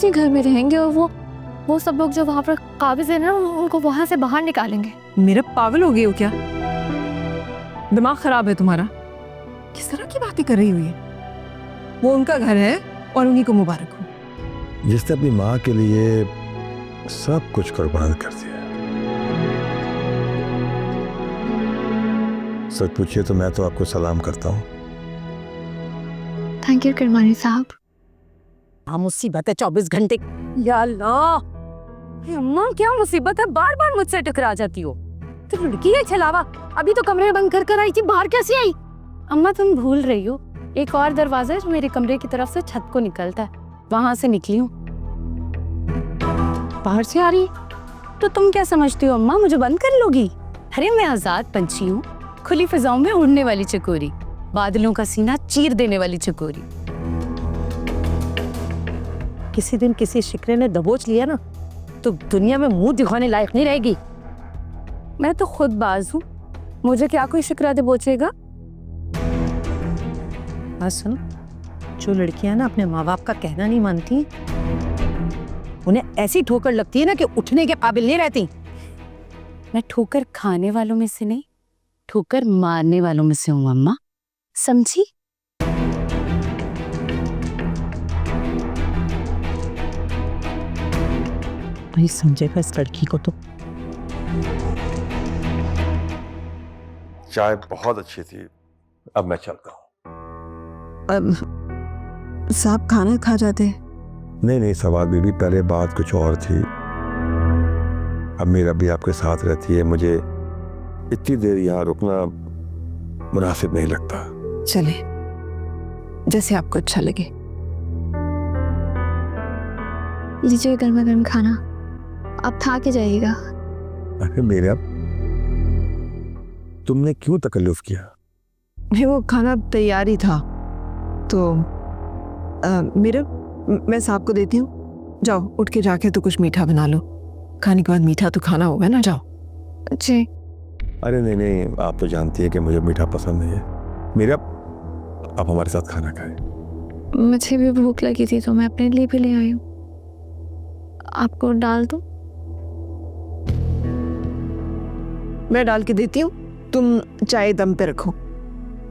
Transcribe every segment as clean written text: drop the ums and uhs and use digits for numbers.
ही घर में रहेंगे और वो सब लोग जो वहाँ पर काबिज है ना, उनको वहाँ से बाहर निकालेंगे। मेरा पागल हो गई हो क्या? दिमाग खराब है तुम्हारा? किस तरह की बातें कर रही हो ये? वो उनका घर है और उन्हीं को मुबारक हो। जिसने अपनी माँ के लिए सब कुछ कुर्बान कर दिया। सच पूछिए तो मैं तो आपको सलाम करता हूँ। थैंक यू किरमानी साहब। हाँ मुसीबत है 24 घंटे। या अल्लाह, अम्मा क्या मुसीबत है? बार बार मुझसे टकरा जाती हो। तो लड़की है छलावा, अभी तो कमरे में बंद कर आई थी, बाहर कैसे आई? अम्मा तुम भूल रही हो, एक और दरवाजा है जो मेरे कमरे की तरफ से छत को निकलता है, वहां से निकली हूँ। बाहर से आ रही? तो तुम क्या समझती हो अम्मा, मुझे बंद कर लोगी? अरे मैं आजाद पंछी हूँ, खुली फिजाओं में उड़ने वाली चकोरी, बादलों का सीना चीर देने वाली चकोरी। किसी दिन किसी शिकरे ने दबोच लिया ना तो दुनिया में मुंह दिखाने लायक नहीं रहेगी। मैं तो खुद बाज हूँ, मुझे क्या कोई शिकरा दबोचेगा? हाँ सुनो, जो लड़कियां ना अपने माँ बाप का कहना नहीं मानती, उन्हें ऐसी ठोकर लगती है ना कि उठने के काबिल नहीं रहती। मैं ठोकर खाने वालों में से नहीं, ठोकर मारने वालों में से हूँ अम्मा, समझी? नहीं समझेगा इस लड़की को तो। चाय बहुत अच्छी थी, अब मैं चलता हूँ। साहब खाना खा जाते? नहीं सवाद बीबी, पहले बात कुछ और थी। अब मेरा भी आपके साथ रहती है, मुझे इतनी देर यहाँ रुकना मुनासिब नहीं लगता। चले, जैसे आपको अच्छा लगे। लीजिए गर्मा गर्म खाना, आप खा के जाइएगा। अरे मेरा, तुमने क्यों तकल्लुफ किया? वो खाना तैयार ही था तो मेरा, मैं साहब को देती हूँ। जाओ उठ के जाके तो कुछ मीठा बना लो, खाने के बाद मीठा तो खाना होगा ना, जाओ। जी। अरे नहीं, आप तो जानती है कि मुझे मीठा पसंद नहीं है। मेरा, आप हमारे साथ खाना खाएं। मुझे भी भूख लगी थी तो मैं अपने लिए भी ले आई हूँ, आपको डाल दूँ? मैं डाल के देती हूँ, तुम चाय दम पे रखो,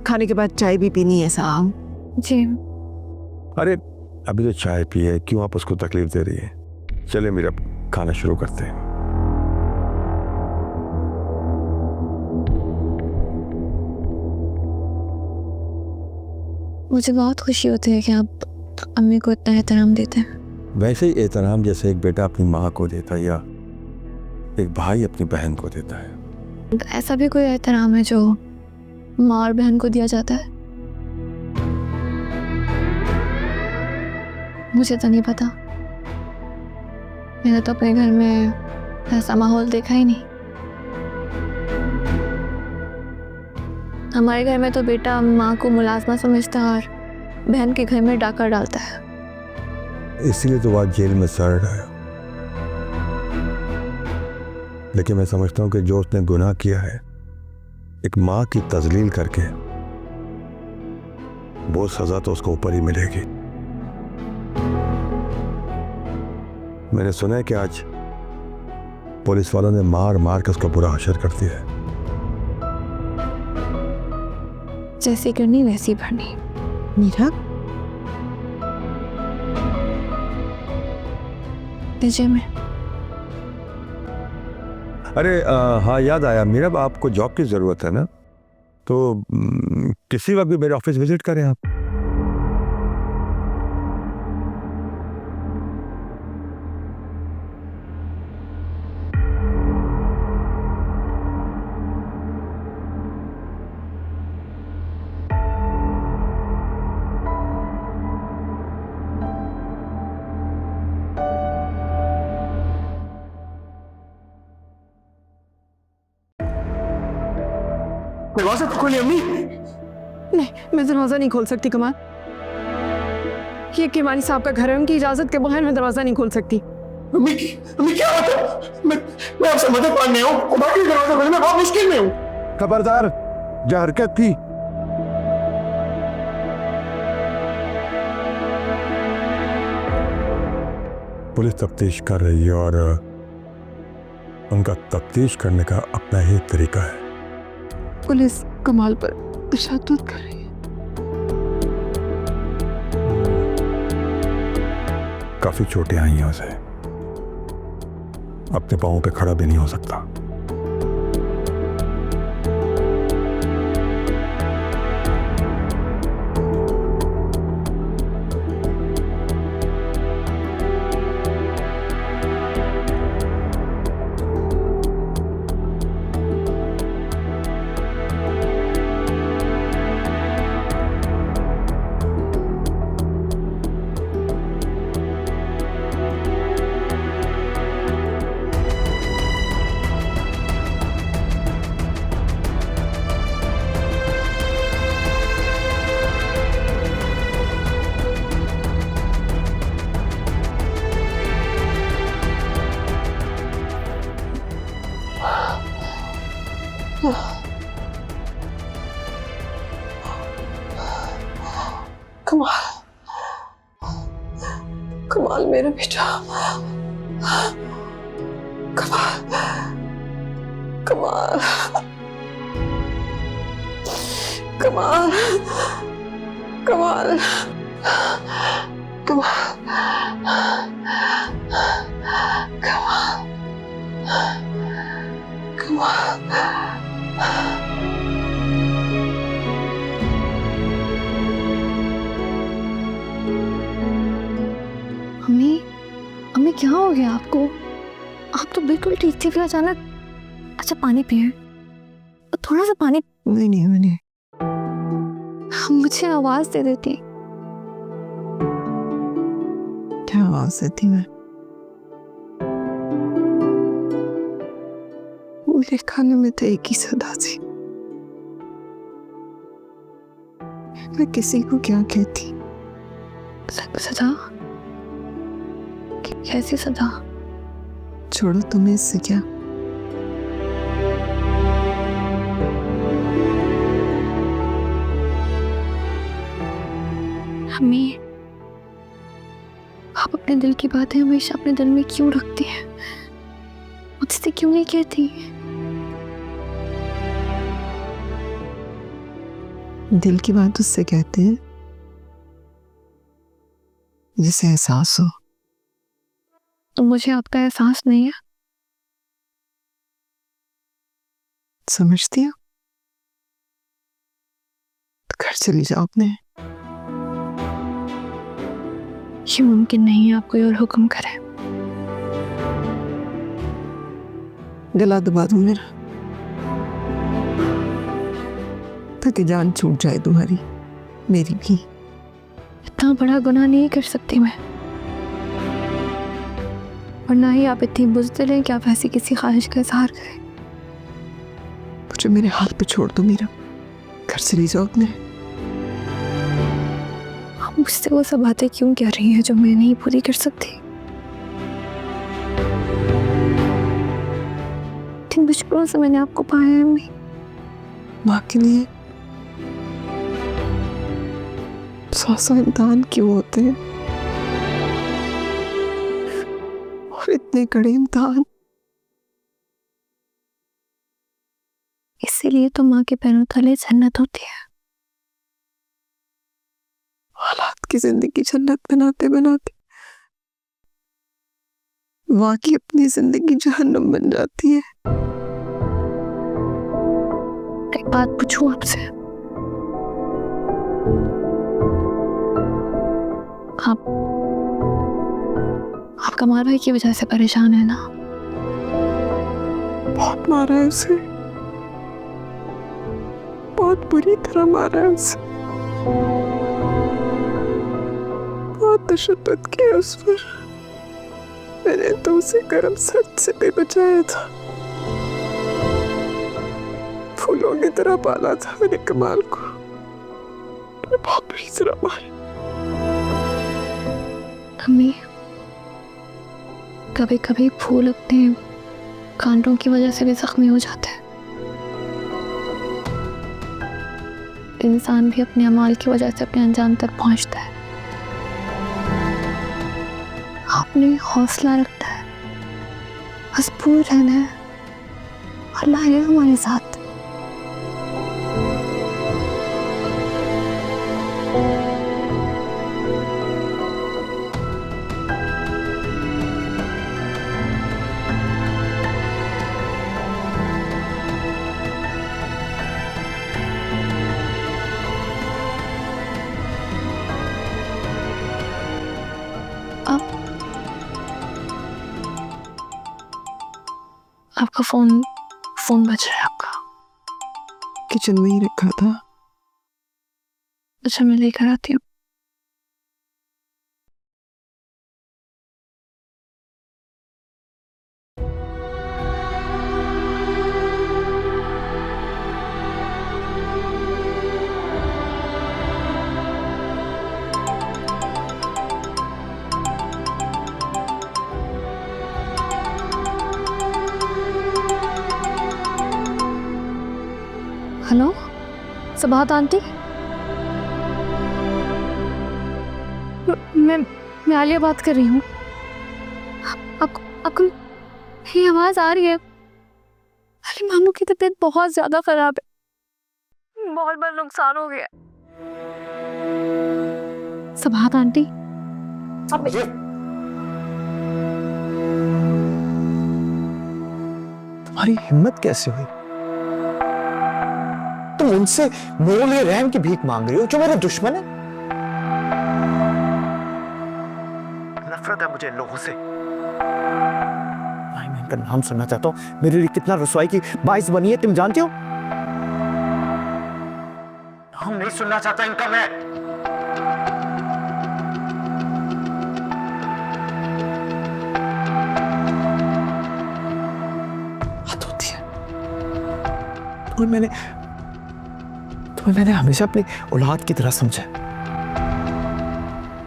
खाने के बाद चाय भी पीनी है साहब। जी। अरे अभी तो चाय पी है, क्यों आप उसको तकलीफ दे रही है? चले मेरा, खाना शुरू करते हैं। मुझे बहुत खुशी होती है कि आप अम्मी को इतना एहतराम देते हैं। वैसे ही एहतराम जैसे एक बेटा अपनी माँ को देता है या एक भाई अपनी बहन को देता है। ऐसा भी कोई एहतराम है जो माँ और बहन को दिया जाता है? मुझे तो नहीं पता, मैंने तो अपने घर में ऐसा माहौल देखा ही नहीं। हमारे घर में तो बेटा माँ को मुलाजमा समझता है और बहन के घर में डाका डालता है। इसीलिए तो आज जेल में सड़ रहा है। लेकिन मैं समझता हूँ कि जो उसने गुनाह किया है एक माँ की तजलील करके, वो सजा तो उसको ऊपर ही मिलेगी। मैंने सुना है कि आज पुलिस वालों ने मार मार कर उसका बुरा हशर कर दिया है। जैसी करनी वैसी भरनी। मीरा, लीजिए। मैं अरे हाँ याद आया, मेरा आपको जॉब की ज़रूरत है ना, तो किसी वक्त भी मेरे ऑफिस विजिट करें आप। दरवाजा तो खोलिए अम्मी। नहीं, मैं दरवाजा नहीं खोल सकती कमाल। ये किरमानी साहब का घर है, उनकी इजाजत के बगैर मैं दरवाजा नहीं खोल सकती। अम्मी क्या बात है? मैं आपसे मदद मांगने हूँ, बाकी दरवाजा खोलने में बहुत मुश्किल में हूँ। खबरदार, जो हरकत थी। पुलिस तफ्तीश कर रही है और उनका तफ्तीश करने का अपना ही तरीका है। पुलिस कमाल पर तशद्दुद कर रही है। काफी चोटें आई हैं उसे, अपने पांवों पे खड़ा भी नहीं हो सकता। कमाल, कमाल मेरा बेटा, कमाल, कमाल, कमाल, कमाल, कमाल, कमाल। अम्मी, अम्मी क्या हो गया आपको? आप तो बिल्कुल ठीक थी, फिर अचानक। अच्छा पानी पिए, थोड़ा सा पानी। नहीं मैंने मुझे आवाज दे देती। क्या आवाज देती मैं? मेरे खाने में तो एक ही सदा थी। मैं किसी को क्या कहती? सजा? कैसी सजा? छोड़ो, तुम्हें इससे क्या? अम्मी, आप अपने दिल की बातें हमेशा अपने दिल में क्यों रखती हैं? मुझसे क्यों नहीं कहती? दिल की बात उससे कहते हैं जिसे एहसास हो। तो मुझे आपका एहसास नहीं है? समझती हो? तो घर चली जाओ अपने। ये मुमकिन नहीं है आप कोई और हुक्म करे। गला दबा दूं मेरा, ताकि जान छूट जाए तुम्हारी, मेरी भी। इतना बड़ा गुनाह नहीं कर सकती मैं, और ना ही आप इतनी बुज़दिल हैं कि आप ऐसी किसी ख्वाहिश का इजहार करें। मुझे मेरे हाथ पे छोड़ दो मीरा, घर चली जाओ अपने। आप मुझसे वो सब बातें क्यों कह रही हैं जो मैं नहीं पूरी कर सकती? इतनी मुश्किलों से मैंने आपको पाया है अम्मी। माँ के लिए 100 इम्तिहान क्यों होते हैं, और इतने कड़े इम्तिहान? इसीलिए तो माँ के पैरों तले जन्नत होती है। हालात की जिंदगी जन्नत बनाते बनाते माँ की अपनी जिंदगी जहन्नुम बन जाती है। एक बात पूछूं आपसे? आप कमाल भाई की वजह से परेशान है ना? बहुत मारा है उसे, बहुत बुरी तरह मारा है उसे, बहुत तशद्दुद किया उस पर। मैंने तो उसे गर्म सर्द से भी बचाया था, फूलों की तरह पाला था मैंने कमाल को, पर बहुत बुरी तरह मारा। अम्मी, कभी कभी फूल अपने कांटों की वजह से भी जख्मी हो जाते हैं। इंसान भी अपने अमाल की वजह से अपने अंजाम तक पहुंचता है। आप आपने हौसला रखना है, मजबूर रहना है, अल्लाह है हमारे साथ। आपका फोन बज रहा है आपका। किचन में ही रखा था। अच्छा, मैं लेकर आती हूँ। हेलो, सबात आंटी। मैं आलिया बात कर रही हूँ। आपको ये आवाज़ आ रही है? अरे मामू की तबीयत बहुत ज़्यादा ख़राब है, बहुत बड़ा नुकसान हो गया। सबात आंटी, तुम्हारी हिम्मत कैसे हुई? तुम उनसे मोल रहम की भीख मांग रही हो जो मेरे दुश्मन है। नफरत है मुझे इन लोगों से। मैं इनका नाम सुनना चाहता हूँ। मेरे लिए कितना रुसवाई की बाइस बनी है तुम जानती हो? नाम नहीं सुनना चाहता इनका मैं। हद होती है। तुम्हें मैंने हमेशा अपनी औलाद की तरह समझा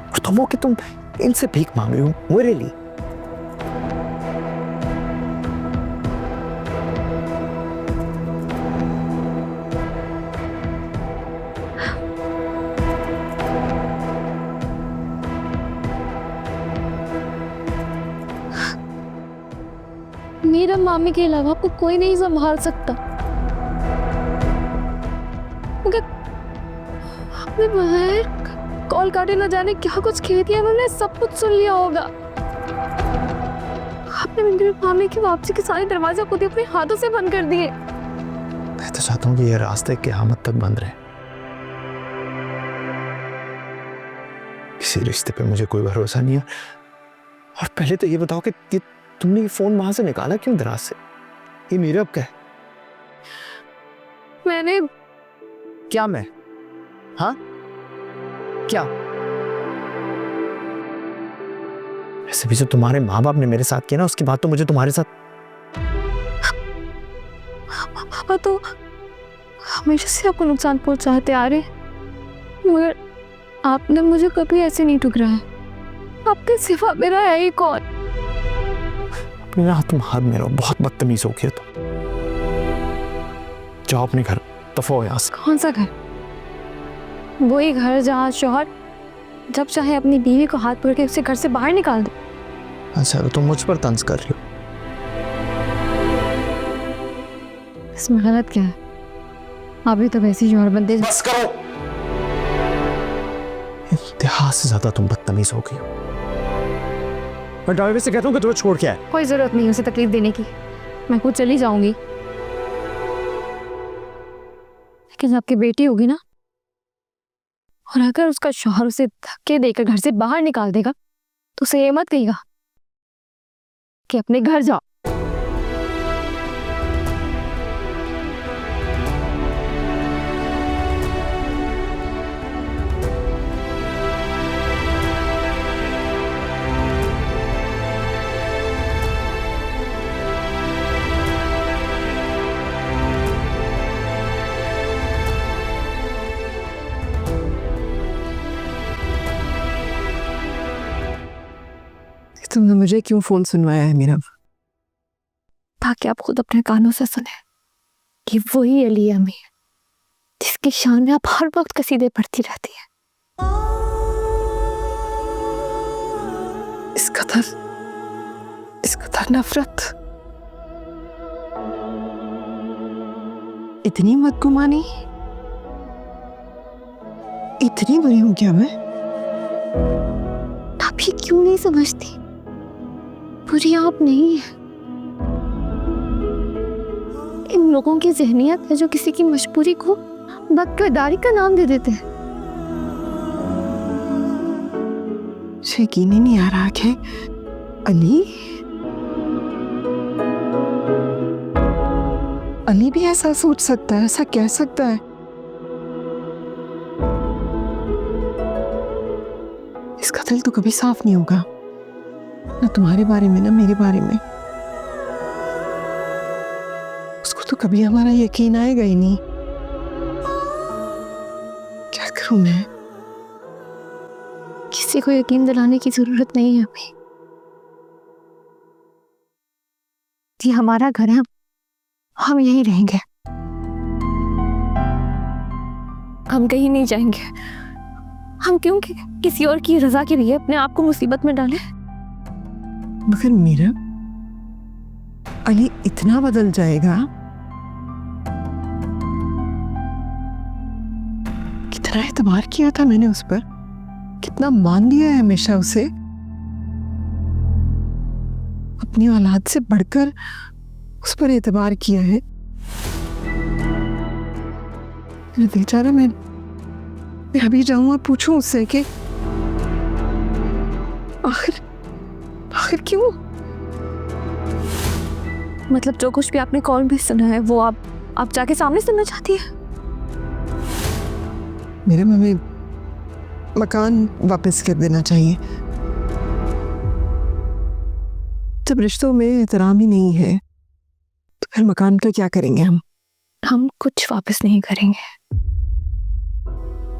और तुम हो कि तुम इनसे भीख मांग रही हो मेरे लिए। मेरा मामी के अलावा आपको कोई नहीं संभाल सकता। आपने बाहर कॉल काटे न जाने क्या कुछ कह दिया, मैंने सब कुछ सुन लिया होगा। आपने मेरे मामी की वापसी के सारे दरवाजे खुद ही अपने हाथों से बंद कर दिए। मैं तो चाहता हूँ कि ये रास्ते क़यामत तक बंद रहे। किसी रिश्ते पे मुझे कोई भरोसा नहीं है। और पहले तो ये बताओ कि तुमने ये फोन वहां से निकाला क्यों दराज से? ये मेरा अब क्या है? मैंने क्या मैं? हाँ क्या? ऐसे भी जो तुम्हारे माँ बाप ने मेरे साथ किया ना, उसके बाद तो मुझे तुम्हारे साथ। पापा तो हमेशा से आपको नुकसान पहुंचाते आ रहे, मगर आपने मुझे कभी ऐसे नहीं ठुकराया। आपके सिवा मेरा है ही कौन? अपने ना तुम हद में रहो, बहुत बदतमीज हो गया तुम। जाओ अपने घर, दफा हो यहाँ से। कौन सा घर? वही घर जहाँ शौहर जब चाहे अपनी बीवी को हाथ पकड़ के उसे घर से बाहर निकाल दे। अच्छा तो तुम मुझ पर तंज कर रही हो। इसमें गलत क्या है? आप भी तो वैसी शौहर बनते। बस करो। इंतहा से ज्यादा तुम बदतमीज हो गई हो। मैं ड्राइवर से कहता हूँ कि तुम्हें छोड़ के आए। कोई जरूरत नहीं उसे तकलीफ देने की, मैं खुद चली जाऊंगी। लेकिन आपकी बेटी होगी ना, और अगर उसका शौहर उसे धक्के देकर घर से बाहर निकाल देगा तो उसे ये मत कहेगा कि अपने घर जाओ। तुमने मुझे क्यों फोन सुनवाया है मीरा? ताकि आप खुद अपने कानों से सुने कि वही अली अमी है जिसकी शान में आप हर वक्त कसीदे पढ़ती रहती है। इस कदर नफरत, इतनी बदगुमानी, इतनी बुरी हूं क्या मैं? आप ये क्यों नहीं समझती? बुरी आप नहीं है, इन लोगों की ज़हनियत है जो किसी की मजबूरी को बदकिरदारी का नाम दे देते हैं। मुझे यकीन ही नहीं आ रहा कि अली भी ऐसा सोच सकता है, ऐसा कह सकता है। इसका दिल तो कभी साफ नहीं होगा, ना तुम्हारे बारे में ना मेरे बारे में। उसको तो कभी हमारा यकीन आएगा ही नहीं। क्या करूं मैं? किसी को यकीन दिलाने की जरूरत नहीं है अभी। ये हमारा घर है, हम यहीं रहेंगे, हम कहीं नहीं जाएंगे। हम क्यों किसी और की रजा के लिए अपने आप को मुसीबत में डालें? मगर मीरा, अली इतना बदल जाएगा? कितना एतबार किया था मैंने उस पर, कितना मान लिया है हमेशा उसे, अपनी औलाद से बढ़कर उस पर एतबार किया है। मेरा दिल चाह रहा मैं अभी जाऊं और पूछूं उससे कि आखिर क्यों? मतलब जो कुछ भी आपने कॉल में सुना है वो आप जाके सामने सुनना चाहती है? मेरे मम्मी मकान वापस कर देना चाहिए। जब रिश्तों में एहतराम ही नहीं है तो फिर मकान का क्या करेंगे हम? हम कुछ वापस नहीं करेंगे।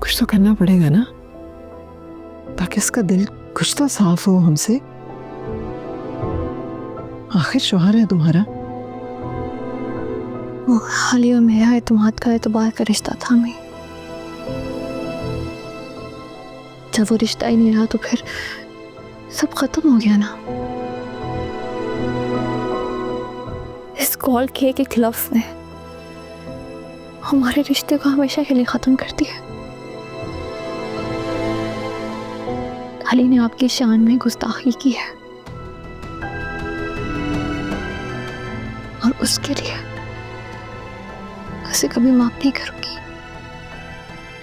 कुछ तो करना पड़ेगा ना, ताकि इसका दिल कुछ तो साफ हो हमसे। आखिर शौहर है तुम्हारा। वो खाली और मेरा एतमाद का एतबार का रिश्ता था। मैं जब वो रिश्ता ही नहीं रहा तो फिर सब खत्म हो गया ना। इस कॉल के एक लफ्ज़ ने हमारे रिश्ते को हमेशा के लिए खत्म कर दिया। अली ने आपकी शान में गुस्ताखी की है और उसके लिए उसे कभी माफ नहीं करूंगी,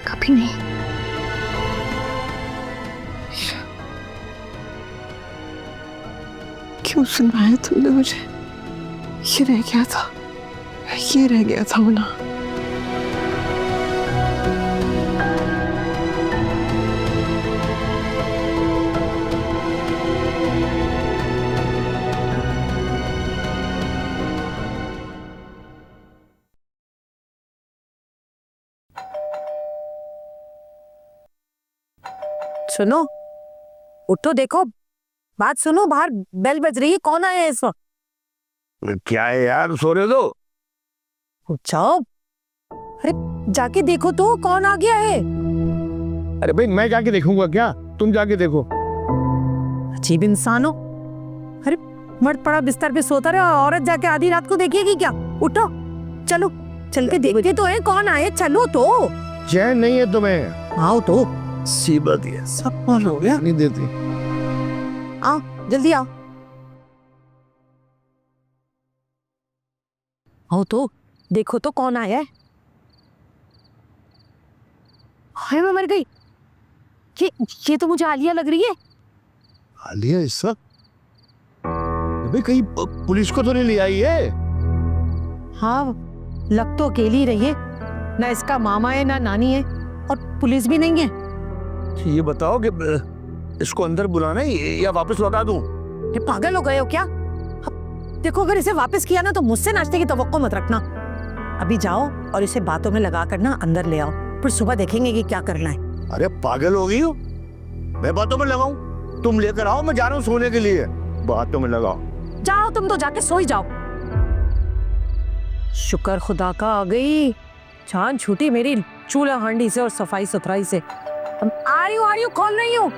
कभी नहीं। क्यों सुनाया तुमने मुझे? ये रह गया था, ये रह गया था ना। सुनो, उठो, देखो, बात सुनो, बाहर बेल बज रही है। कौन आया है इस वक्त? क्या है यार, सो रहे हो? जाओ, अरे जाके देखो तो कौन आ गया है। अरे भाई मैं जाके देखूंगा क्या? तुम जाके देखो। अजीब इंसान हो। अरे मर्द पड़ा बिस्तर पे सोता रहे, औरत जाके आधी रात को देखेगी क्या? उठो, चलो चल के देखते तो है कौन आए। चलो तो। चैन नहीं है तुम्हें? आओ तो। सी बात है, सब कौन हो गया? नहीं देती। आओ जल्दी आओ। आओ तो देखो तो कौन आया है। हाय मैं मर गई। ये तो मुझे आलिया लग रही है। आलिया इस वक्त? अबे कहीं पुलिस को तो नहीं ले आई है? हाँ, लग तो अकेली ही रही है। ना इसका मामा है ना नानी है, और पुलिस भी नहीं है। ये बताओ कि इसको अंदर बुलाना है या वापस लौटा दूं? ये पागल हो गए हो क्या? अब देखो, अगर इसे वापस किया ना तो मुझसे नाश्ते की तवक्को मत रखना। अभी जाओ और इसे बातों में लगा कर ना अंदर ले आओ, फिर सुबह देखेंगे कि क्या करना है। अरे पागल हो गई हो? मैं बातों में लगाऊं? तुम लेकर आओ, मैं जा रहा हूं सोने के लिए। बातों में लगाओ। जाओ, तुम तो जाके सो ही जाओ। शुक्र खुदा का आ गई, जान छूटी मेरी चूल्हा हांडी से और सफाई सुथराई से। आ रही हूँ, खोल रही हूँ।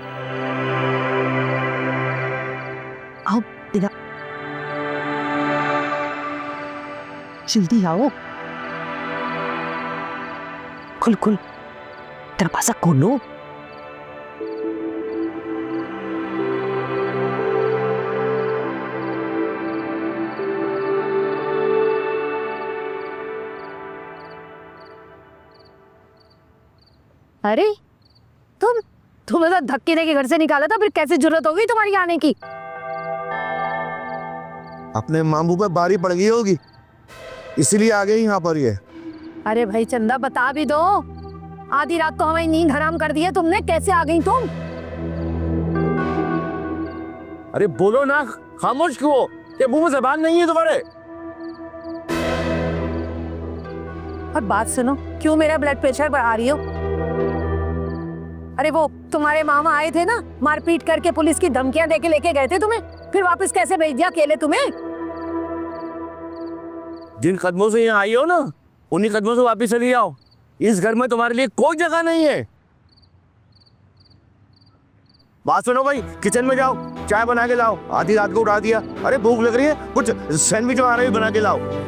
जल्दी आओ। खुल खुल, दरवाजा खोलो। अरे तुम्हें तो धक्के दे के घर से निकाला था, फिर कैसे जरूरत हो गई तुम्हारी आने की? अपने मामू पे बारी पड़ गई होगी, इसीलिए आ गई यहाँ पर ये। अरे भाई चंदा, बता भी दो। आधी रात को हमारी नींद हराम कर दी है तुमने, कैसे आ गई तुम? अरे बोलो ना, खामोश क्यों हो? ये मुंह में जबान नहीं है तुम्हारे? और बात सुनो, क्यों मेरा ब्लड प्रेशर बढ़ा रही हो? अरे वो तुम्हारे मामा आए थे ना, मारपीट करके पुलिस की धमकियां देके लेके गए थे तुम्हें, फिर वापस कैसे भेज दिया अकेले तुम्हें? जिन कदमों से यहाँ आई हो ना, उन्हीं कदमों से वापस चली आओ। इस घर में तुम्हारे लिए कोई जगह नहीं है। बात सुनो भाई, किचन में जाओ, चाय बना के लाओ। आधी रात को उठा दिया। अरे भूख लग रही है, कुछ सैंडविच आ रही बना के लाओ।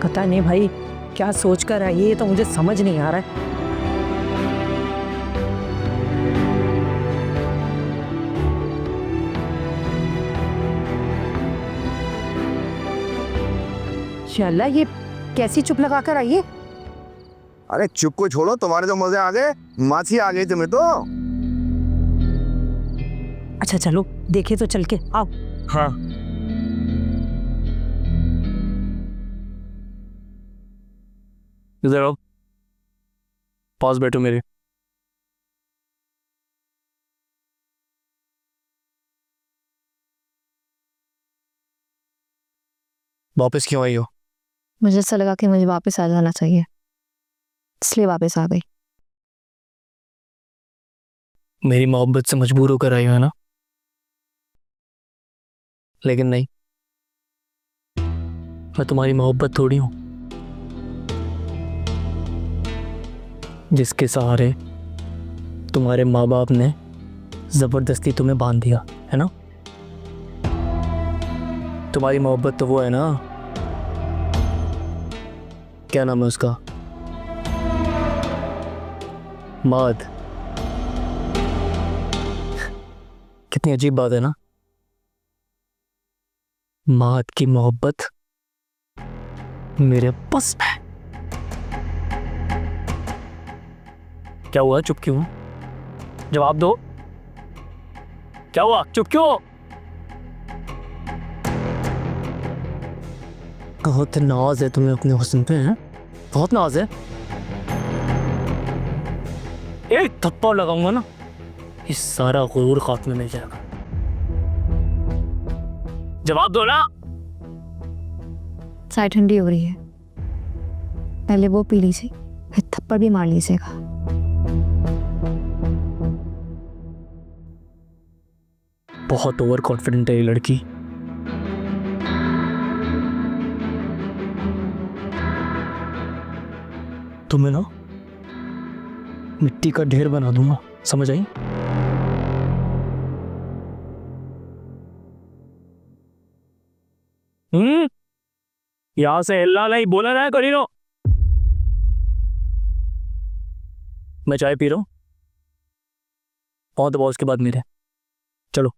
पता नहीं भाई क्या सोच कर आई है, ये तो मुझे समझ नहीं आ रहा है। शाला ये कैसी चुप लगा कर आई है? अरे चुप को छोड़ो, तुम्हारे तो मजे आ गए, माछी आ गई तुम्हें तो। अच्छा चलो देखे तो चल के आओ। हाँ, इधर आओ, पास बैठो मेरे। वापस क्यों आई हो? मुझे ऐसा लगा कि मुझे वापस आ जाना चाहिए, इसलिए वापस आ गई। मेरी मोहब्बत से मजबूर होकर आई हो है ना? लेकिन नहीं, मैं तुम्हारी मोहब्बत थोड़ी हूं जिसके सहारे तुम्हारे माँ बाप ने जबरदस्ती तुम्हें बांध दिया है ना। तुम्हारी मोहब्बत तो वो है ना, क्या नाम है उसका, माद। कितनी अजीब बात है ना, माद की मोहब्बत मेरे बस में। क्या हुआ, चुप क्यों? जवाब दो, क्या हुआ, चुप क्यों? बहुत नाज है तुम्हें अपने हुस्न पे, हैं? बहुत नाज है। एक थप्पड़ लगाऊंगा ना, ये सारा गुरूर खात्मे में जाएगा। जवाब दो ना। चाय ठंडी हो रही है, पहले वो पी लीजिए, फिर थप्पड़ भी मार लीजिएगा। बहुत ओवर कॉन्फिडेंट है ये लड़की। तुम्हें ना मिट्टी का ढेर बना दूंगा, समझ आई? यहां से हिलना नहीं, बोला ना करीनो। मैं चाय पी रहा हूं, और दबाओ उसके बाद मेरे। चलो।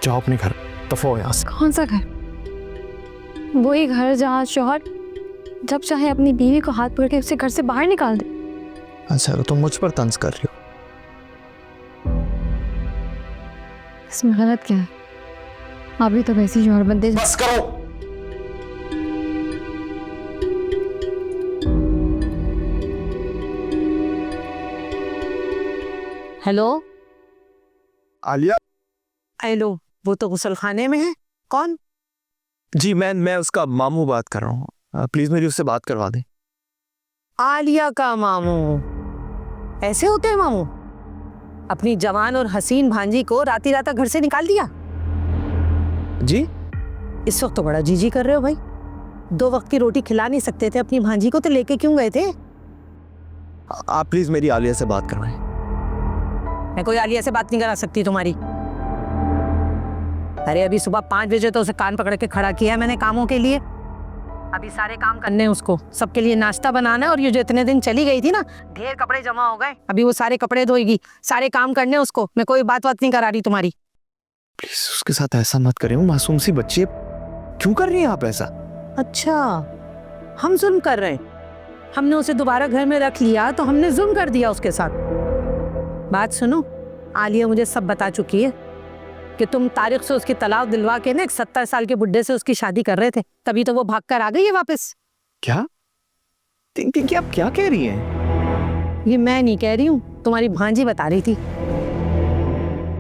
जाओ अपने घर, दफा हो यहाँ से। कौन सा घर? वही घर जहाँ शौहर जब चाहे अपनी बीवी को हाथ पकड़ के उसे घर से बाहर निकाल दे। अच्छा, तुम मुझ पर तंज कर रही हो। इसमें गलत क्या है? आप भी तो वैसी जोर बंदे। बस करो। हेलो आलिया। हेलो, वो तो गुसल खाने में है। कौन? जी मैं उसका मामू बात कर रहा हूँ। प्लीज मेरी उससे बात करवा दें। आलिया का मामू? ऐसे होते हैं मामू? अपनी जवान और हसीन भांजी को राती रात घर से निकाल दिया। जी इस वक्त तो बड़ा जीजी कर रहे हो भाई। 2 वक्त की रोटी खिला नहीं सकते थे अपनी भांजी को, तो लेके क्यों गए थे? आप प्लीज मेरी आलिया से बात करवाएं। मैं कोई आलिया से बात नहीं करा सकती तुम्हारी। अरे अभी सुबह 5 बजे तो उसे कान पकड़ के खड़ा किया है मैंने कामों के लिए। अभी सारे काम करने हैं उसको, सबके लिए नाश्ता बनाना है। और ये जो इतने दिन चली गई थी ना, ढेर कपड़े जमा हो गए। अभी वो सारे कपड़े धोएगी, सारे काम करने हैं उसको। मैं कोई बात नहीं करा रही तुम्हारी। प्लीज उसके साथ ऐसा मत करें, वो मासूम सी बच्ची है। क्यों कर रही हैं आप ऐसा? अच्छा, हम जुल्म कर रहे हैं? हमने उसे दोबारा घर में रख लिया तो हमने जुल्म कर दिया उसके साथ। बात सुनो, आलिया मुझे सब बता चुकी है कि तुम तारिक से उसकी तलाक दिलवा के ना एक 70 साल के बुड्ढे से उसकी शादी कर रहे थे, तभी तो वो भागकर आ गई है वापस। क्या कि आप क्या कह रही हैं? ये मैं नहीं कह रही हूँ, तुम्हारी भांजी बता रही थी।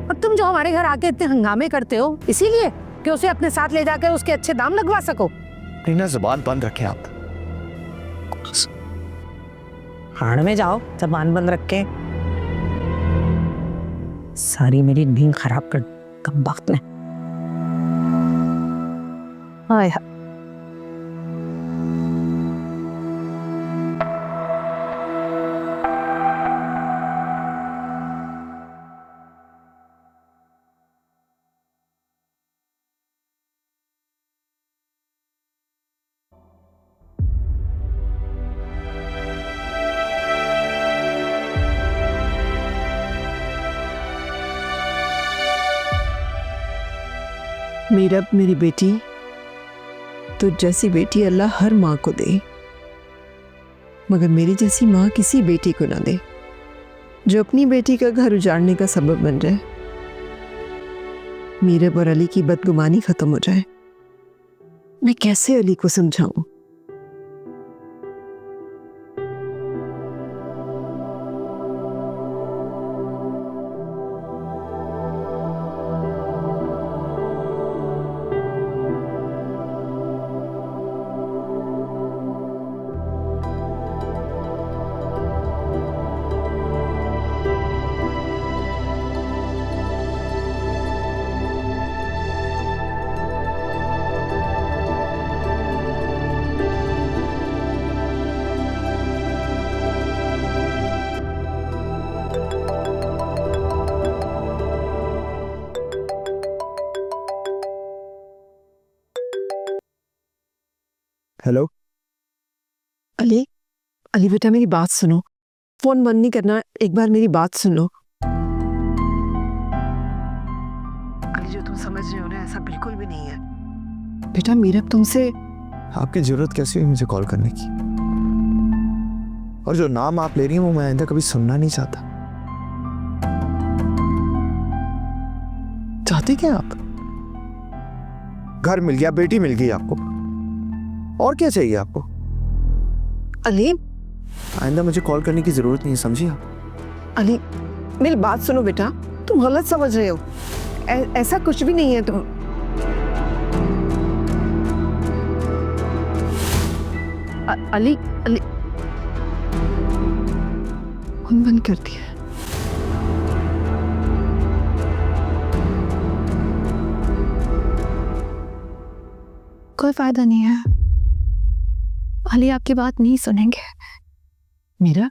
और तुम जो हमारे घर आके इतने हंगामे करते हो, इसीलिए कि उसे अपने साथ ले जाकर उसके अच्छे दाम लगवा सको। अपनी ना जुबान बंद रखें आप। हाड़ में जाओ, जबान बंद रख के। सारी मेरी नींद खराब कर कम वक्त में। हाय हाय। मीरब मेरी बेटी, तो जैसी बेटी अल्लाह हर माँ को दे, मगर मेरी जैसी माँ किसी बेटी को ना दे जो अपनी बेटी का घर उजाड़ने का सबब बन जाए। मीरब और अली की बदगुमानी खत्म हो जाए। मैं कैसे अली को समझाऊं? हेलो अली, अली बेटा मेरी बात सुनो। फोन बंद नहीं करना, एक बार मेरी बात सुन लो। अली जो तुम समझ रहे हो ना, ऐसा बिल्कुल भी नहीं है बेटा। मीरब तुमसे आपकी जरूरत कैसी हुई मुझे कॉल करने की? और जो नाम आप ले रही हैं वो मैं आइंदा कभी सुनना नहीं चाहता। चाहते क्या आप? घर मिल गया, बेटी मिल गई आपको, और क्या चाहिए आपको? अली, आइंदा मुझे कॉल करने की जरूरत नहीं है, समझिए आप? अली मेरी बात सुनो बेटा, तुम गलत समझ रहे हो। ऐसा कुछ भी नहीं है। तुम अली, अली फोन बंद कर दिया। कोई फायदा नहीं है, अली आपकी बात नहीं सुनेंगे। मीरा,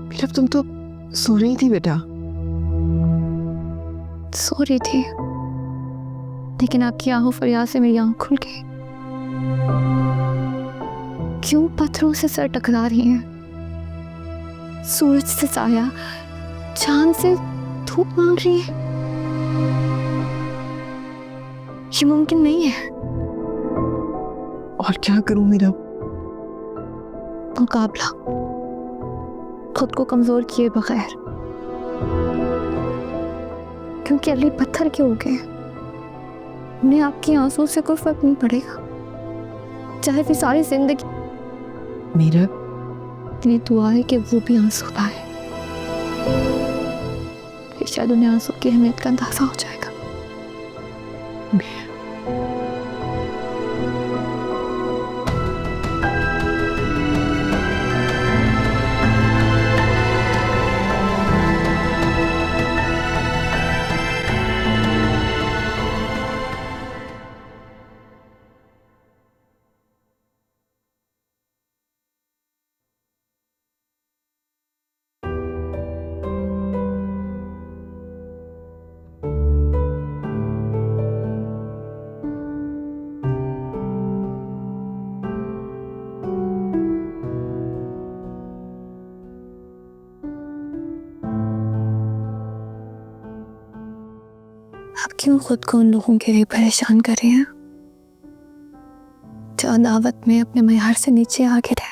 मीरा तुम तो सो रही थी बेटा। सो रही थी, लेकिन आपकी आहो फरियाद से मेरी आंख खुल गई। क्यों पत्थरों से सर टकरा रही हैं? सूरज से साया, चांद से धूप मांग रही है। ये मुमकिन नहीं है। और क्या करूं मीरा? मुकाबला, खुद को कमजोर किए बगैर, क्योंकि अली पत्थर के हो गए। उन्हें आपके आंसू से कोई फर्क नहीं पड़ेगा, चाहे फिर सारी जिंदगी। मेरा इतनी दुआ है कि वो भी आंसू लाए, फिर शायद उन्हें आंसू की अहमियत का अंदाजा हो जाएगा। आप क्यों खुद को उन लोगों के लिए परेशान कर रहे हैं जो अदावत में अपने मयार से नीचे आ गिरे?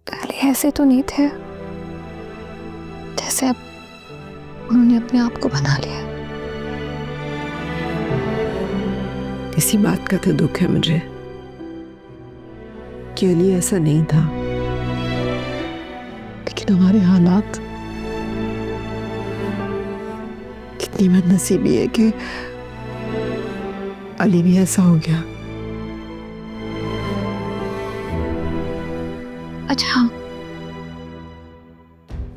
पहले ऐसे तो नहीं थे जैसे अब उन्होंने अपने आप को बना लिया। इसी बात का तो दुख है मुझे कि अली ऐसा नहीं था, लेकिन हमारे हालात कितनी बदनसीबी है कि अली भी ऐसा हो गया। अच्छा,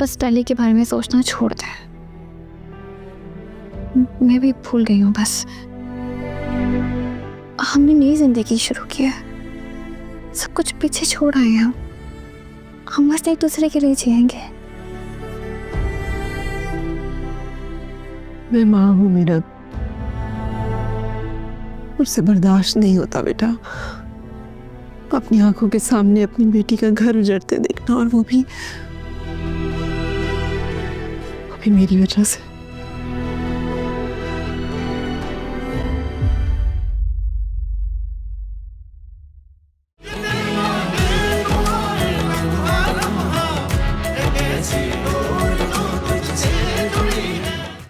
बस पहले के बारे में सोचना छोड़ दे। मैं भी भूल गई हूँ। बस हमने नई जिंदगी शुरू की है, सब कुछ पीछे छोड़ आए हैं। हम बस एक दूसरे के लिए जिएंगे। मैं माँ हूँ मेरा, उससे बर्दाश्त नहीं होता बेटा अपनी आंखों के सामने अपनी बेटी का घर उजड़ते देखना, और वो भी मेरी वजह से।